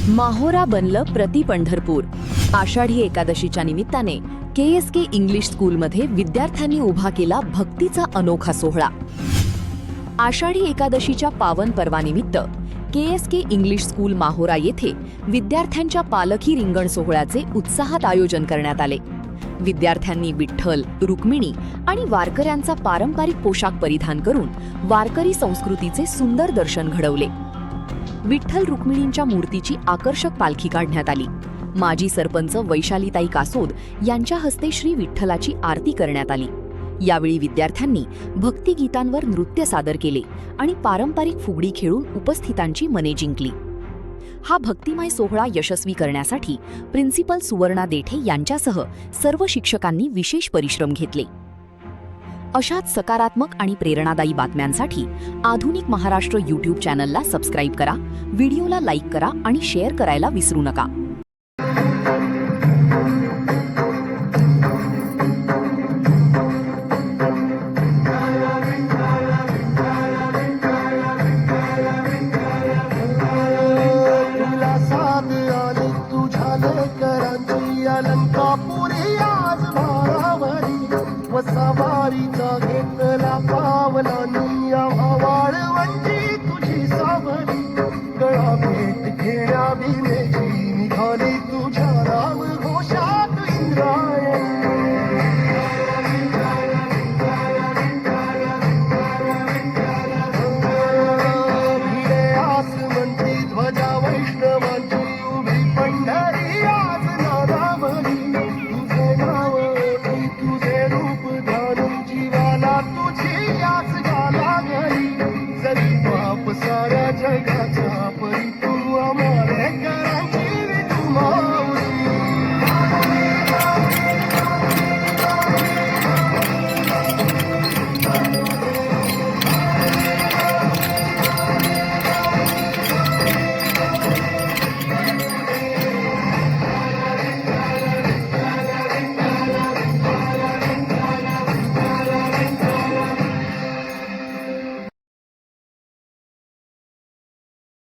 माहोरा बनलं प्रति पंढरपूर. आषाढी एकादशीच्या निमित्ताने KSK इंग्लिश स्कूलमध्ये विद्यार्थ्यांनी उभा केला भक्तीचा अनोखा सोहळा. आषाढी एकादशीच्या पावन पर्वानिमित्त KSK इंग्लिश स्कूल माहोरा येथे विद्यार्थ्यांच्या पालखी रिंगण सोहळ्याचे उत्साहात आयोजन करण्यात आले. विद्यार्थ्यांनी विठ्ठल, रुक्मिणी आणि वारकऱ्यांचा पारंपरिक पोशाख परिधान करून वारकरी संस्कृतीचे सुंदर दर्शन घडवले. विठ्ठल रुक्मिणींच्या मूर्तीची आकर्षक पालखी काढण्यात आली. माजी सरपंच वैशालीताई कासोद यांच्या हस्ते श्री विठ्ठलाची आरती करण्यात आली. यावेळी विद्यार्थ्यांनी भक्तिगीतांवर नृत्य सादर केले आणि पारंपरिक फुगडी खेळून उपस्थितांची मने जिंकली. हा भक्तिमय सोहळा यशस्वी करण्यासाठी प्रिन्सिपल सुवर्णा देठे यांच्यासह सर्व शिक्षकांनी विशेष परिश्रम घेतले. अशाच सकारात्मक आणि प्रेरणादायी बातम्यांसाठी आधुनिक महाराष्ट्र YouTube चॅनलला सबस्क्राईब करा, व्हिडिओला लाईक करा आणि शेअर करायला विसरू नका. सवारीचा घेतला पावलानी वाळवंची तुझी सावली, गळा भेट घेण्या भीमेची निघाली तुझ्या राम घोषात इंद्रायणी. भिडे आसमंती ध्वजा वैष्णवांची